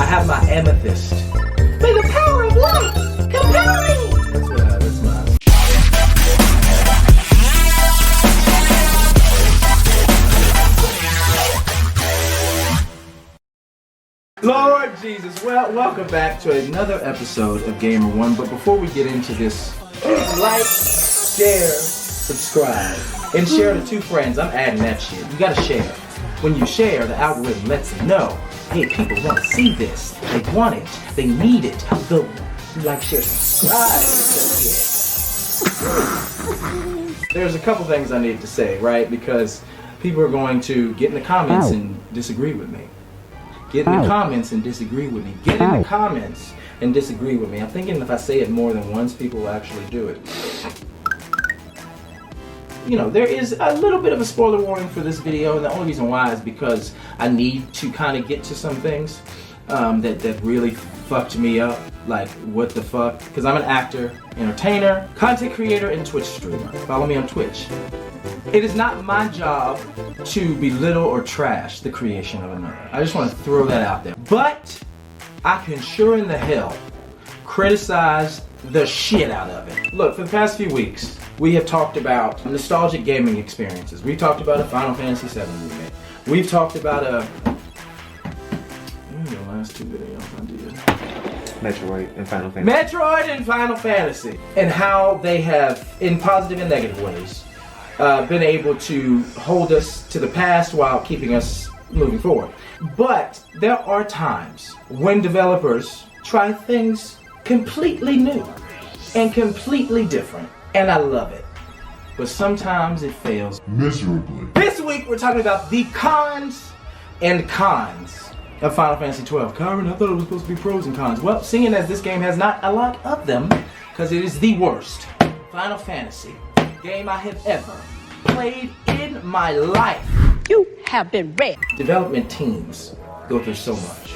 I have my amethyst. May the power of light compel me! That's mine. Lord Jesus, well, welcome back to another episode of GaymerONE. But before we get into this, like, share, subscribe, and share to 2 friends. I'm adding that shit. You gotta share. When you share, the algorithm lets them know, hey, people want to see this. They want it. They need it. Go like, share, subscribe. There's a couple things I need to say, right? Because people are going to get in the comments and disagree with me. Get in the comments and disagree with me. Get in the comments and disagree with me. I'm thinking if I say it more than once, people will actually do it. You know, there is a little bit of a spoiler warning for this video, and the only reason why is because I need to kind of get to some things that really fucked me up. Like, what the fuck? Because I'm an actor, entertainer, content creator, and Twitch streamer. Follow me on Twitch. It is not my job to belittle or trash the creation of another. I just want to throw that out there. But I can sure in the hell criticize the shit out of it. Look, for the past few weeks, we have talked about nostalgic gaming experiences. We've talked about a Final Fantasy VII remake. We've talked about the last 2 videos I did. Metroid and Final Fantasy. Metroid and Final Fantasy. And how they have, in positive and negative ways, been able to hold us to the past while keeping us moving forward. But there are times when developers try things completely new and completely different. And I love it. But sometimes it fails miserably. This week we're talking about the cons and cons of Final Fantasy XII. Kyron, I thought it was supposed to be pros and cons. Well, seeing as this game has not a lot of them, because it is the worst Final Fantasy game I have ever played in my life. You have been read. Development teams go through so much.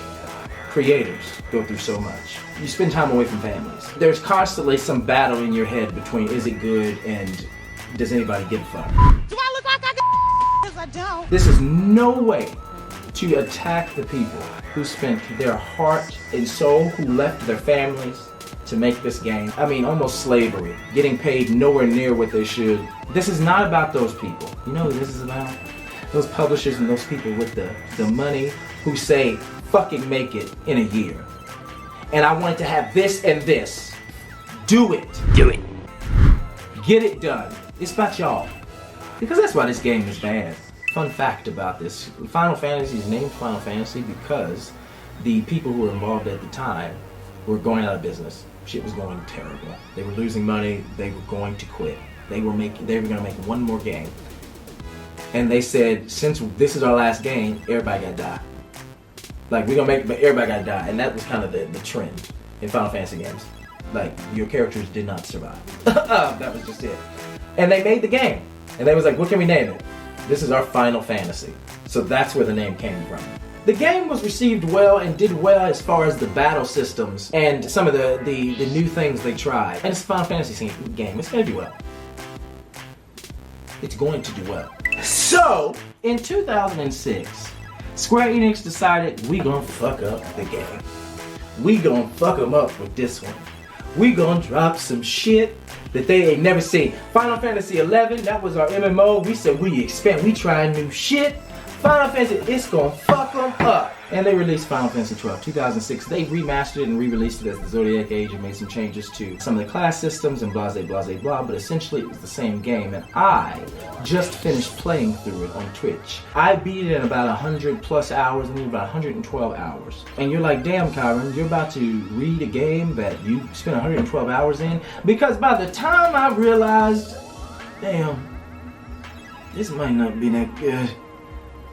Creators go through so much. You spend time away from families. There's constantly some battle in your head between is it good and does anybody give a fuck? Do I look like I can? Because I don't. This is no way to attack the people who spent their heart and soul, who left their families to make this game. I mean, almost slavery, getting paid nowhere near what they should. This is not about those people. You know what this is about? Those publishers and those people with the money who say, fucking make it in a year. And I want to have this and this. Do it. Do it. Get it done. It's about y'all. Because that's why this game is bad. Fun fact about this, Final Fantasy is named Final Fantasy because the people who were involved at the time were going out of business. Shit was going terrible. They were losing money. They were going to quit. They were going to make one more game. And they said, since this is our last game, everybody gotta die. Like, we're gonna make it, but everybody gotta die. And that was kind of the trend in Final Fantasy games. Like, your characters did not survive. That was just it. And they made the game. And they was like, what can we name it? This is our Final Fantasy. So that's where the name came from. The game was received well and did well as far as the battle systems and some of the new things they tried. And it's a Final Fantasy game. It's gonna do well. It's going to do well. So, in 2006, Square Enix decided we gonna fuck up the game. We gonna fuck them up with this one. We gonna drop some shit that they ain't never seen. Final Fantasy XI, that was our MMO. We said we expand, we try new shit. Final Fantasy, it's gonna fuck them up. And they released Final Fantasy XII, 2006. They remastered it and re-released it as the Zodiac Age and made some changes to some of the class systems and blah, but essentially it was the same game. And I just finished playing through it on Twitch. I beat it in about 100 plus hours, I mean about 112 hours. And you're like, damn Kyron, you're about to read a game that you spent 112 hours in? Because by the time I realized, damn, this might not be that good,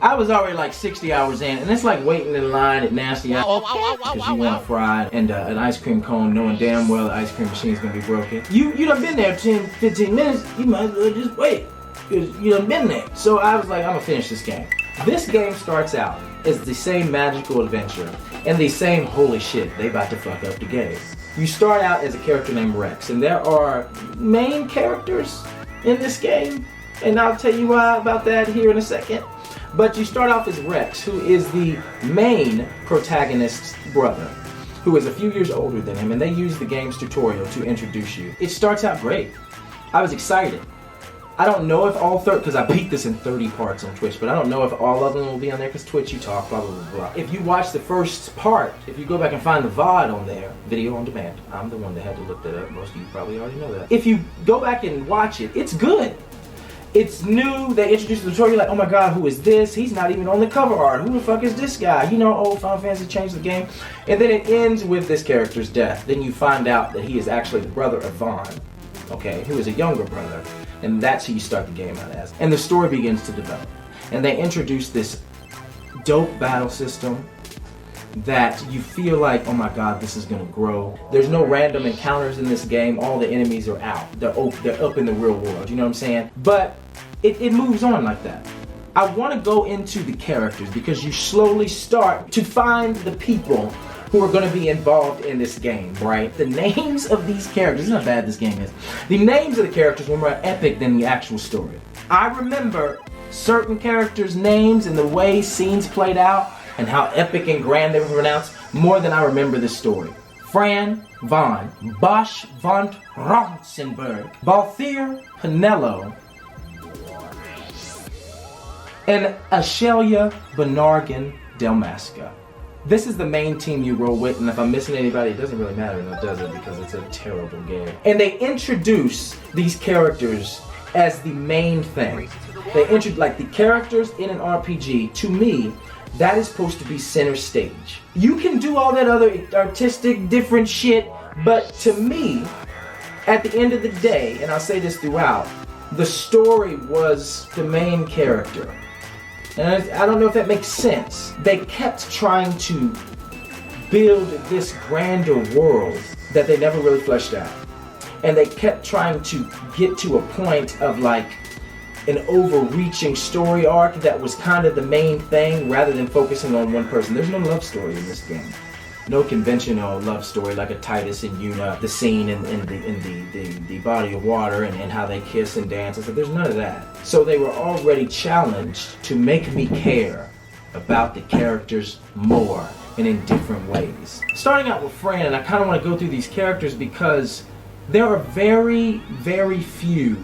I was already like 60 hours in, and it's like waiting in line at Nasty Hours because you want a fry and an ice cream cone, knowing damn well the ice cream machine is gonna be broken. You done been there 10, 15 minutes, you might as well just wait, because you done been there. So I was like, I'm gonna finish this game. This game starts out as the same magical adventure and the same holy shit, they about to fuck up the game. You start out as a character named Rex, and there are main characters in this game, and I'll tell you why about that here in a second. But you start off as Rex, who is the main protagonist's brother, who is a few years older than him, and they use the game's tutorial to introduce you. It starts out great. I was excited. I don't know if all 30, because I beat this in 30 parts on Twitch, but I don't know if all of them will be on there, because Twitch, you talk, blah, blah, blah, blah. If you watch the first part, if you go back and find the VOD on there, video on demand, I'm the one that had to look that up. Most of you probably already know that. If you go back and watch it, it's good. It's new. They introduce the tutorial, you're like, oh my god, who is this? He's not even on the cover art. Who the fuck is this guy? You know, old Final Fantasy changed the game. And then it ends with this character's death. Then you find out that he is actually the brother of Vaughn, okay, who is a younger brother. And that's who you start the game out as. And the story begins to develop. And they introduce this dope battle system that you feel like, oh my god, this is gonna grow. There's no random encounters in this game. All the enemies are out. They're up in the real world, you know what I'm saying? But it moves on like that. I want to go into the characters because you slowly start to find the people who are going to be involved in this game, right? The names of these characters, this is how bad this game is. The names of the characters were more epic than the actual story. I remember certain characters' names and the way scenes played out and how epic and grand they were pronounced more than I remember the story. Fran Vaughn, Bosch von Ronsenberg, Balthier Pinello, and Ashelia Benargan Delmasca. This is the main team you roll with, and if I'm missing anybody, it doesn't really matter, no, does it? Because it's a terrible game. And they introduce these characters as the main thing. They introduce, like, the characters in an RPG, to me, that is supposed to be center stage. You can do all that other artistic, different shit, but to me, at the end of the day, and I'll say this throughout, the story was the main character. And I don't know if that makes sense. They kept trying to build this grander world that they never really fleshed out. And they kept trying to get to a point of like an overreaching story arc that was kind of the main thing rather than focusing on one person. There's no love story in this game. No conventional love story like a Titus and Yuna, the scene in the body of water and how they kiss and dance and stuff. There's none of that. So they were already challenged to make me care about the characters more and in different ways. Starting out with Fran, and I kind of want to go through these characters because there are very, very few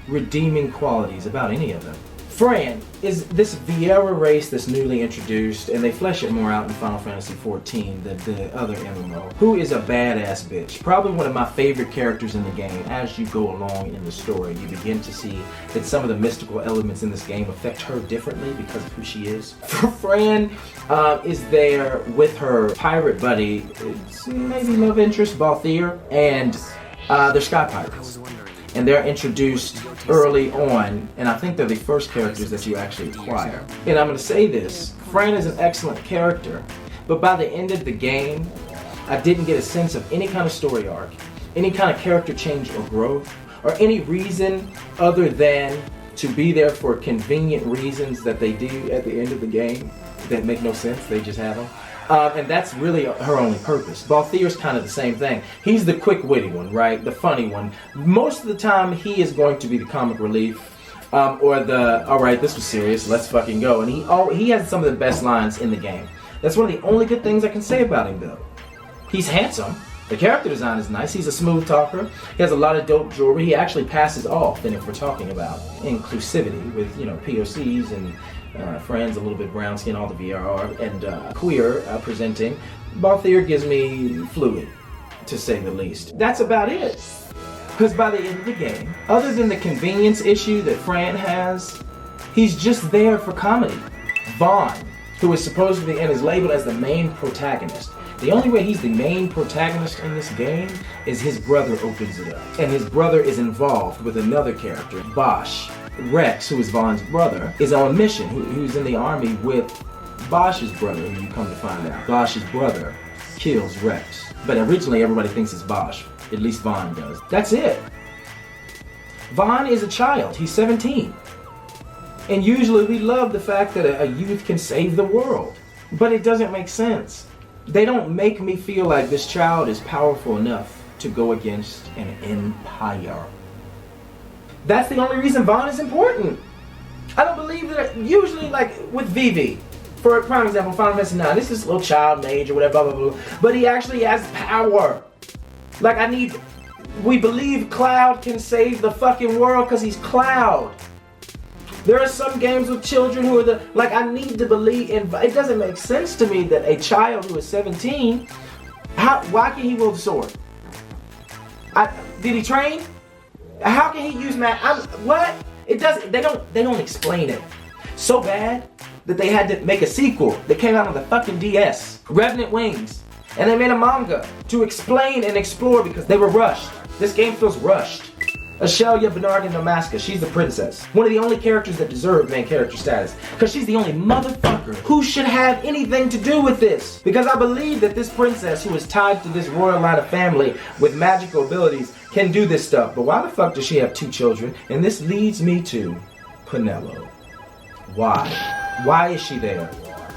redeeming qualities about any of them. Fran is this Vieira race that's newly introduced, and they flesh it more out in Final Fantasy XIV than the other MMO, who is a badass bitch. Probably one of my favorite characters in the game. As you go along in the story, you begin to see that some of the mystical elements in this game affect her differently because of who she is. Fran is there with her pirate buddy, it's maybe love interest, Balthier, and they're sky pirates. And they're introduced early on, and I think they're the first characters that you actually acquire. And I'm going to say this, Fran is an excellent character, but by the end of the game, I didn't get a sense of any kind of story arc, any kind of character change or growth, or any reason other than to be there for convenient reasons that they do at the end of the game that make no sense, they just have them. And that's really her only purpose. Balthier's kind of the same thing. He's the quick-witty one, right? The funny one. Most of the time, he is going to be the comic relief, or the, all right, this was serious, let's fucking go. And he has some of the best lines in the game. That's one of the only good things I can say about him, though. He's handsome. The character design is nice. He's a smooth talker. He has a lot of dope jewelry. He actually passes off, and if we're talking about inclusivity with, you know, POCs and friends, a little bit brown skin, all the VRR, and queer presenting, Balthier gives me fluid, to say the least. That's about it. Because by the end of the game, other than the convenience issue that Fran has, he's just there for comedy. Vaughn, who is supposedly and is labeled as the main protagonist. The only way he's the main protagonist in this game is his brother opens it up. And his brother is involved with another character, Bosch. Rex, who is Vaughn's brother, is on a mission, who's in the army with Bosch's brother, who you come to find out. Bosch's brother kills Rex. But originally everybody thinks it's Bosch. At least Vaughn does. That's it. Vaughn is a child. He's 17. And usually we love the fact that a youth can save the world. But it doesn't make sense. They don't make me feel like this child is powerful enough to go against an empire. That's the only reason Vaughn is important. I don't believe that. Usually, like with Vivi, for a prime example, Final Fantasy IX, this is little child mage or whatever, blah, blah, blah. But he actually has power. Like, we believe Cloud can save the fucking world because he's Cloud. There are some games with children who are I need to believe in, it doesn't make sense to me that a child who is 17, why can he wield the sword? Did he train? How can he use what? It doesn't, they don't explain it. So bad that they had to make a sequel that came out on the fucking DS, Revenant Wings. And they made a manga to explain and explore because they were rushed. This game feels rushed. Ashelia Bernardin Damaska, she's the princess. One of the only characters that deserve main character status. Because she's the only motherfucker who should have anything to do with this. Because I believe that this princess who is tied to this royal line of family with magical abilities can do this stuff. But why the fuck does she have 2 children? And this leads me to Penelo. Why? Why is she there?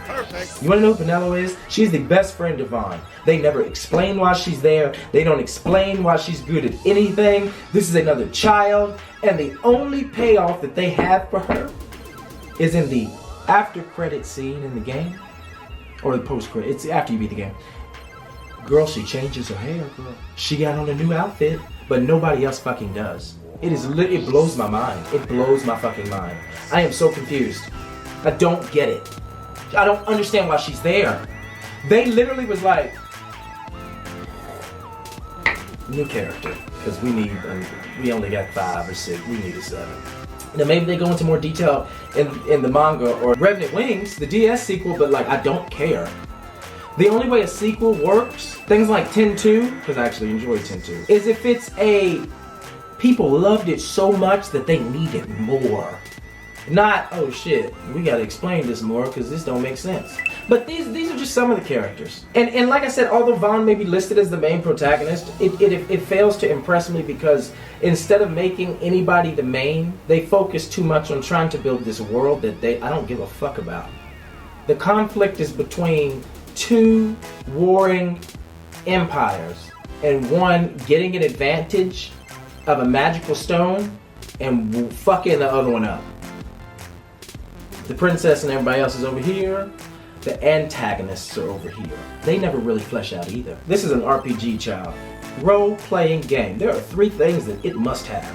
Perfect. You wanna know who Penelo is? She's the best friend of Vaughn. They never explain why she's there. They don't explain why she's good at anything. This is another child. And the only payoff that they have for her is in the after credit scene in the game. Or the post credit. It's after you beat the game. Girl, she changes her hair, girl. She got on a new outfit, but nobody else fucking does. It blows my mind. It blows my fucking mind. I am so confused. I don't get it. I don't understand why she's there. They literally was like, new character, because we only got 5 or 6. We need a 7. Now maybe they go into more detail in the manga or Revenant Wings, the DS sequel, but like I don't care. The only way a sequel works, things like 10-2, because I actually enjoy 10-2, is if it's people loved it so much that they needed more. Not, oh shit, we gotta explain this more because this don't make sense. But these are just some of the characters. And like I said, although Vaughn may be listed as the main protagonist, it fails to impress me because instead of making anybody the main, they focus too much on trying to build this world that I don't give a fuck about. The conflict is between 2 warring empires and one getting an advantage of a magical stone and fucking the other one up. The princess and everybody else is over here. The antagonists are over here. They never really flesh out either. This is an RPG, child. Role-playing game. There are 3 things that it must have.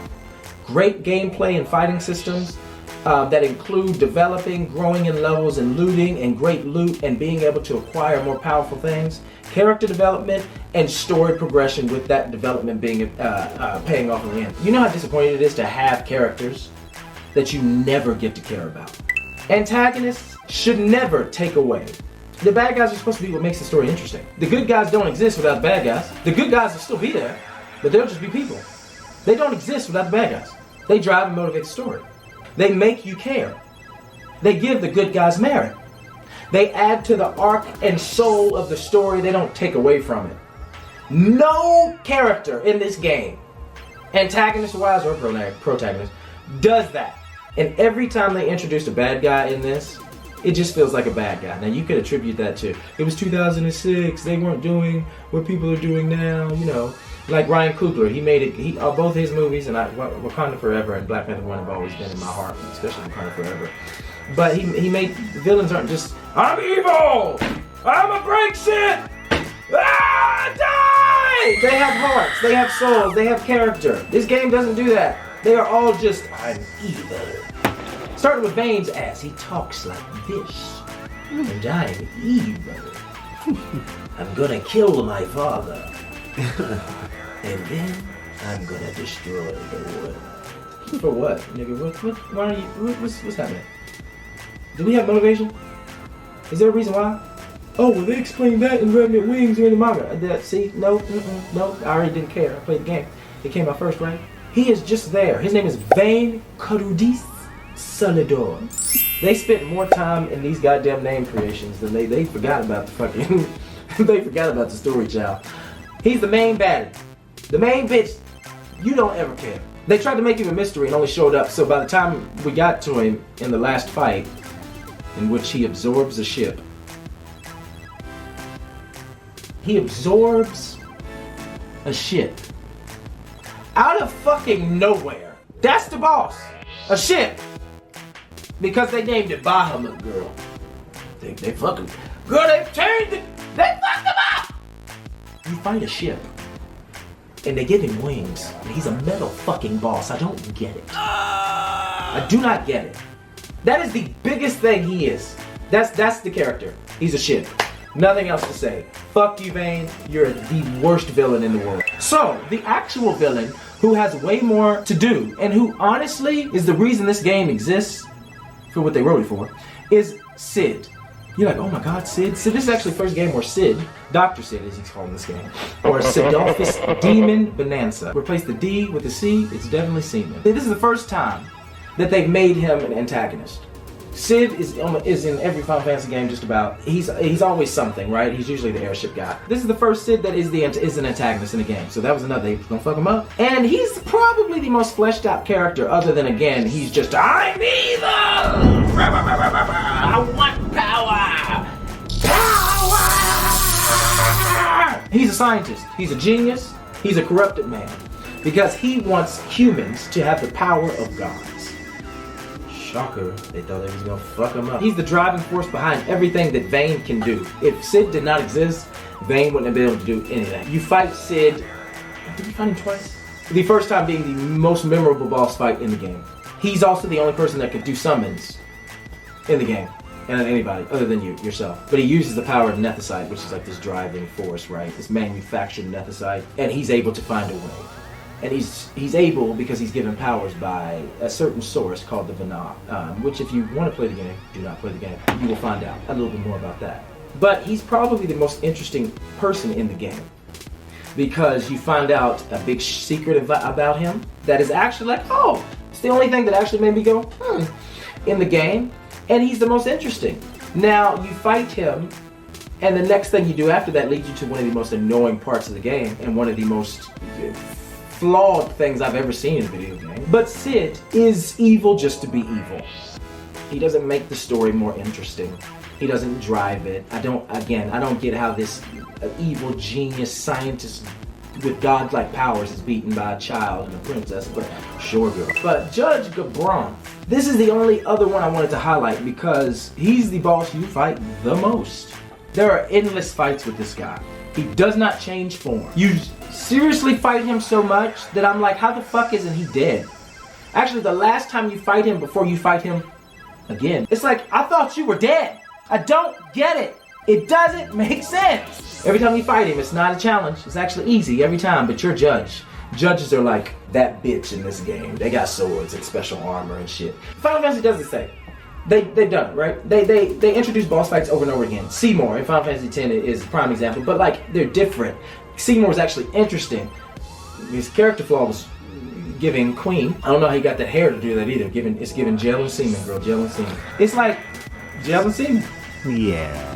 Great gameplay and fighting systems that include developing, growing in levels and looting, and great loot and being able to acquire more powerful things. Character development and story progression with that development being paying off in the end. You know how disappointing it is to have characters that you never get to care about. Antagonists should never take away. The bad guys are supposed to be what makes the story interesting. The good guys don't exist without the bad guys. The good guys will still be there, but they'll just be people. They don't exist without the bad guys. They drive and motivate the story. They make you care. They give the good guys merit. They add to the arc and soul of the story. They don't take away from it. No character in this game, antagonist-wise or protagonist, does that. And every time they introduced a bad guy in this, it just feels like a bad guy. Now you could attribute that to, it was 2006, they weren't doing what people are doing now, you know. Like Ryan Coogler, he made it, both his movies, and Wakanda Forever and Black Panther 1 have always been in my heart, especially Wakanda Forever. But he made, villains aren't just, I'm evil! I'm a break shit! Ah, die! They have hearts, they have souls, they have character. This game doesn't do that. They are all just, I'm evil. Starting with Vane's ass, he talks like this. And I'm evil. I'm gonna kill my father. And then I'm gonna destroy the world. For what, nigga? Why are you, what's happening? Do we have motivation? Is there a reason why? Oh, well they explained that in Revenant Wings or in the manga. See, no, no, I already didn't care. I played the game. It came out first, right? He is just there. His name is Vane Karudis Salador. They spent more time in these goddamn name creations than they forgot about the fucking, they forgot about the story, child. He's the main baddie. The main bitch, you don't ever care. They tried to make him a mystery and only showed up, so by the time we got to him in the last fight, in which he absorbs a ship, he absorbs a ship. Out of fucking nowhere. That's the boss. A ship. because they named it Bahamut, girl. They fucking, girl, they changed it. They fucked him up. You fight a ship, and they give him wings, and he's a metal fucking boss. I don't get it. I do not get it. That is the biggest thing he is. That's the character. He's a ship. Nothing else to say. Fuck you, Vayne. You're the worst villain in the world. So, the actual villain, who has way more to do, and who honestly is the reason this game exists, for what they wrote it for, is Sid. You're like, oh my god, Sid? Sid, this is actually the first game where Sid, Dr. Sid as he's called in this game, or Sidolphus Demon Bonanza. Replace the D with the C, it's definitely Seaman. This is the first time that they've made him an antagonist. Sid is in every Final Fantasy game just about. He's always something, right? He's usually the airship guy. This is the first Sid that is an antagonist in the game. So that was another, they gonna fuck him up. And he's probably the most fleshed out character, other than, again, he's just, I'm evil! I want power! Power! He's a scientist. He's a genius. He's a corrupted man. Because he wants humans to have the power of gods. Shocker, they thought they was gonna fuck him up. He's the driving force behind everything that Vayne can do. If Sid did not exist, Vayne wouldn't have been able to do anything. You fight Sid, did you fight him twice? The first time being the most memorable boss fight in the game. He's also the only person that can do summons in the game. And anybody, other than you, yourself. But he uses the power of Nethicite, which is like this driving force, right? This manufactured Nethicite. And he's able to find a way. And he's able, because he's given powers by a certain source called the Vana, which if you want to play the game, do not play the game, you will find out a little bit more about that. But he's probably the most interesting person in the game, because you find out a big secret about him that is actually like, oh, it's the only thing that actually made me go, in the game, and he's the most interesting. Now, you fight him, and the next thing you do after that leads you to one of the most annoying parts of the game, and one of the most flawed things I've ever seen in a video game. But Sid is evil just to be evil. He doesn't make the story more interesting. He doesn't drive it. I don't get how this evil genius scientist with godlike powers is beaten by a child and a princess, but sure girl. But Judge Gabron, this is the only other one I wanted to highlight because he's the boss you fight the most. There are endless fights with this guy. He does not change form. You seriously fight him so much that I'm like, how the fuck isn't he dead? Actually, the last time you fight him before you fight him again, it's like, I thought you were dead. I don't get it. It doesn't make sense. Every time you fight him, it's not a challenge. It's actually easy every time, but you're Judge. Judges are like that bitch in this game. They got swords and special armor and shit. Final Fantasy does the same. They've done it, right? They introduce boss fights over and over again. Seymour in Final Fantasy X is a prime example, but like, they're different. Seymour was actually interesting. His character flaw was giving Queen. I don't know how he got that hair to do that either. It's giving Jail and Seaman, girl. Jail and Seaman. It's like Jail and Seaman. Yeah.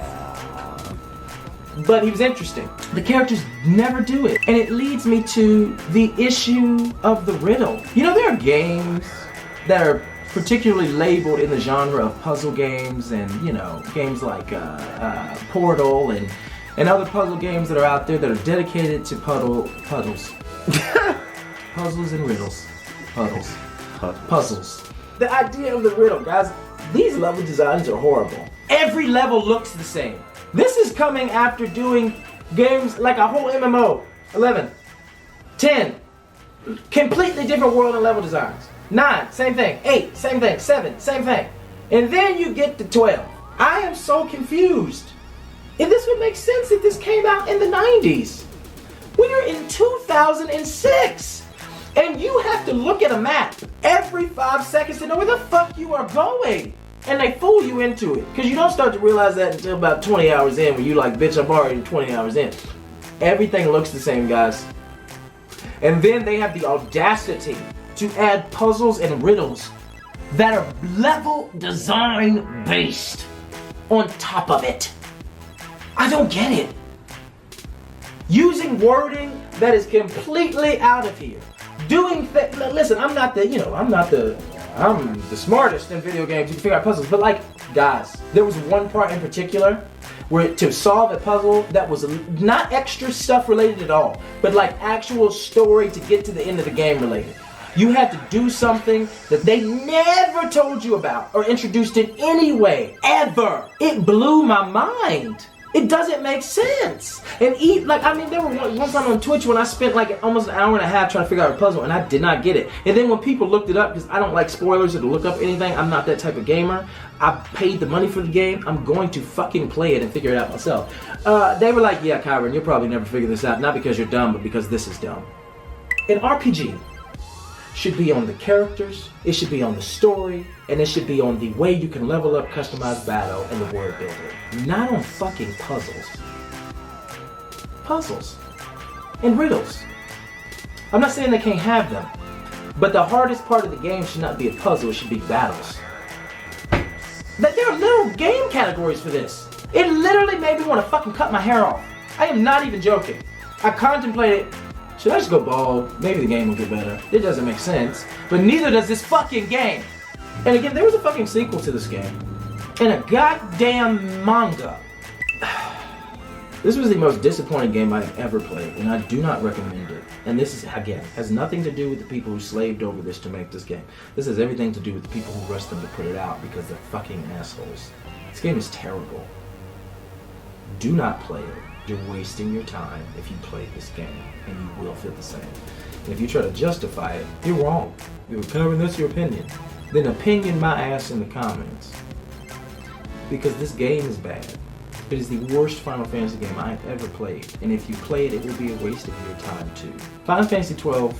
But he was interesting. The characters never do it. And it leads me to the issue of the riddle. You know, there are games that are particularly labeled in the genre of puzzle games and, you know, games like Portal and other puzzle games that are out there that are dedicated to puddles. Puzzles and riddles. Puzzles. The idea of the riddle, guys, these level designs are horrible. Every level looks the same. This is coming after doing games like a whole MMO. 11, 10, completely different world and level designs. 9, same thing. 8, same thing. 7, same thing. And then you get to 12. I am so confused. And this would make sense if this came out in the 90s. We are in 2006. And you have to look at a map every 5 seconds to know where the fuck you are going. And they fool you into it. Because you don't start to realize that until about 20 hours in when you like, bitch, I'm already 20 hours in. Everything looks the same, guys. And then they have the audacity to add puzzles and riddles that are level design based on top of it. I don't get it. Using wording that is completely out of here. Doing listen, I'm the smartest in video games. You can figure out puzzles, but like, guys, there was one part in particular where to solve a puzzle that was not extra stuff related at all, but like actual story to get to the end of the game related. You had to do something that they never told you about or introduced in any way, ever. It blew my mind. It doesn't make sense. And there were one time on Twitch when I spent like almost an hour and a half trying to figure out a puzzle and I did not get it. And then when people looked it up, because I don't like spoilers or to look up anything, I'm not that type of gamer. I paid the money for the game. I'm going to fucking play it and figure it out myself. They were like, yeah, Kyron, you'll probably never figure this out. Not because you're dumb, but because this is dumb. An RPG should be on the characters, it should be on the story, and it should be on the way you can level up customized battle and the world building. Not on fucking puzzles. Puzzles. And riddles. I'm not saying they can't have them, but the hardest part of the game should not be a puzzle, it should be battles. There are little game categories for this. It literally made me want to fucking cut my hair off. I am not even joking. I contemplated, should I just go bald? Maybe the game will get better. It doesn't make sense. But neither does this fucking game. And again, there was a fucking sequel to this game. And a goddamn manga. This was the most disappointing game I've ever played, and I do not recommend it. And this is, again, has nothing to do with the people who slaved over this to make this game. This has everything to do with the people who rushed them to put it out because they're fucking assholes. This game is terrible. Do not play it. You're wasting your time if you play this game, and you will feel the same. And if you try to justify it, you're wrong. You're Kyron, that's your opinion. Then opinion my ass in the comments. Because this game is bad. It is the worst Final Fantasy game I've ever played. And if you play it, it will be a waste of your time too. Final Fantasy XII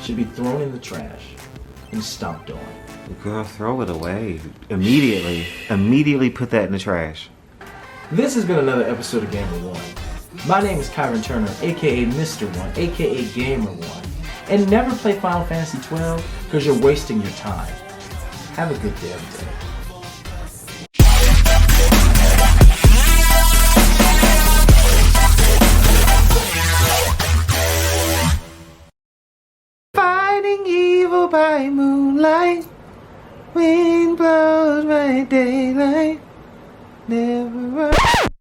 should be thrown in the trash and stomped on. Girl, throw it away. Immediately. Immediately put that in the trash. This has been another episode of GaymerONE. My name is Kyron Turner, aka Mr. One, aka GaymerONE. And never play Final Fantasy XII because you're wasting your time. Have a good damn day. Fighting evil by moonlight, wind blows by daylight.